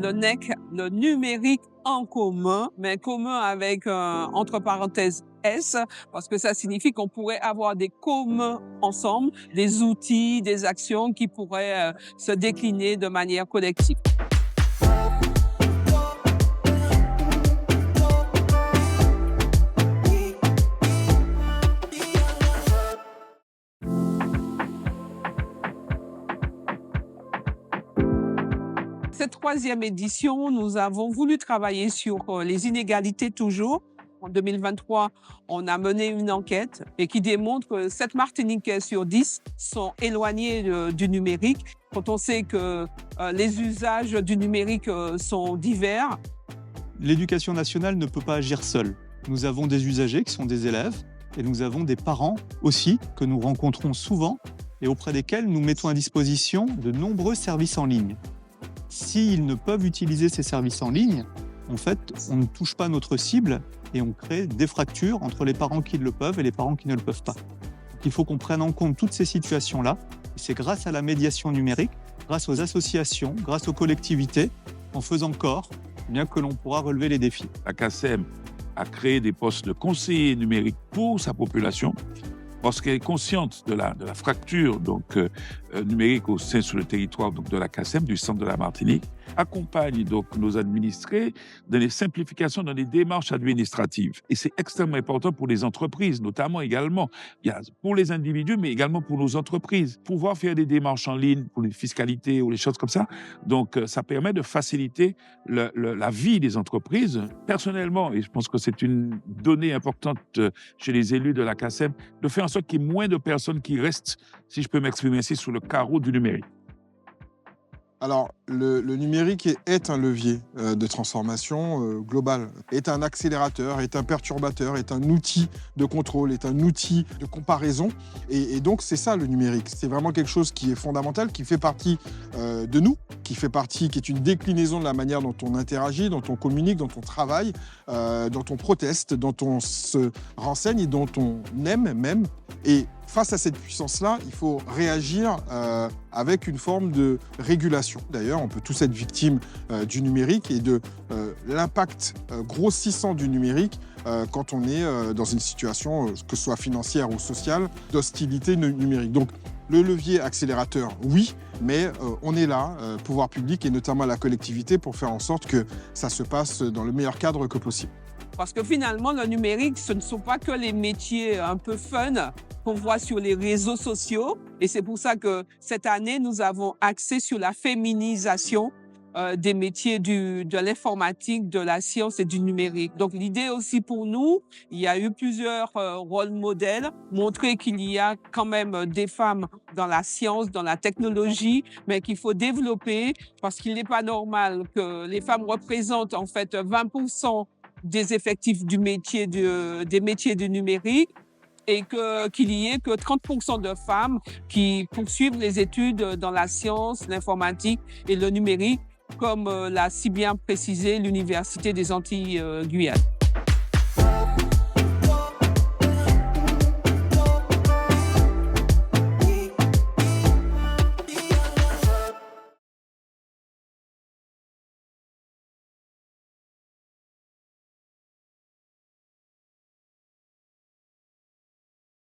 Le NEC, le numérique en commun, mais commun avec entre parenthèses S, parce que ça signifie qu'on pourrait avoir des communs ensemble, des outils, des actions qui pourraient se décliner de manière collective. Cette troisième édition, nous avons voulu travailler sur les inégalités toujours. En 2023, on a mené une enquête et qui démontre que 7 Martiniquais sur 10 sont éloignés du numérique. Quand on sait que les usages du numérique sont divers. L'éducation nationale ne peut pas agir seule. Nous avons des usagers qui sont des élèves et nous avons des parents aussi que nous rencontrons souvent et auprès desquels nous mettons à disposition de nombreux services en ligne. S'ils ne peuvent utiliser ces services en ligne, en fait, on ne touche pas notre cible et on crée des fractures entre les parents qui le peuvent et les parents qui ne le peuvent pas. Donc, il faut qu'on prenne en compte toutes ces situations-là. Et c'est grâce à la médiation numérique, grâce aux associations, grâce aux collectivités, en faisant corps, bien que l'on pourra relever les défis. La CACEM a créé des postes de conseillers numériques pour sa population parce qu'elle est consciente de la fracture numérique au sein sur le territoire de la CACEM, du centre de la Martinique, accompagne donc nos administrés dans les simplifications, dans les démarches administratives. Et c'est extrêmement important pour les entreprises, notamment également. Il y a pour les individus, mais également pour nos entreprises. Pouvoir faire des démarches en ligne pour les fiscalités ou les choses comme ça. Donc, ça permet de faciliter la vie des entreprises. Personnellement, et je pense que c'est une donnée importante chez les élus de la CACEM, de faire en sorte qu'il y ait moins de personnes qui restent, si je peux m'exprimer ainsi, sur le carreau du numérique. Alors, le numérique est un levier de transformation globale, est un accélérateur, est un perturbateur, est un outil de contrôle, est un outil de comparaison. Et donc, c'est ça le numérique. C'est vraiment quelque chose qui est fondamental, qui fait partie de nous, qui est une déclinaison de la manière dont on interagit, dont on communique, dont on travaille, dont on proteste, dont on se renseigne et dont on aime même. Et face à cette puissance-là, il faut réagir avec une forme de régulation. D'ailleurs, on peut tous être victimes du numérique et de l'impact grossissant du numérique quand on est dans une situation, que ce soit financière ou sociale, d'hostilité numérique. Donc, le levier accélérateur, oui, mais on est là, pouvoir public et notamment la collectivité, pour faire en sorte que ça se passe dans le meilleur cadre que possible. Parce que finalement, le numérique, ce ne sont pas que les métiers un peu fun qu'on voit sur les réseaux sociaux. Et c'est pour ça que cette année, nous avons axé sur la féminisation des métiers de l'informatique, de la science et du numérique. Donc l'idée aussi pour nous, il y a eu plusieurs rôles modèles, montrer qu'il y a quand même des femmes dans la science, dans la technologie, mais qu'il faut développer parce qu'il n'est pas normal que les femmes représentent en fait 20% des effectifs des métiers du numérique et qu'il y ait que 30% de femmes qui poursuivent les études dans la science, l'informatique et le numérique, comme l'a si bien précisé l'Université des Antilles Guyane.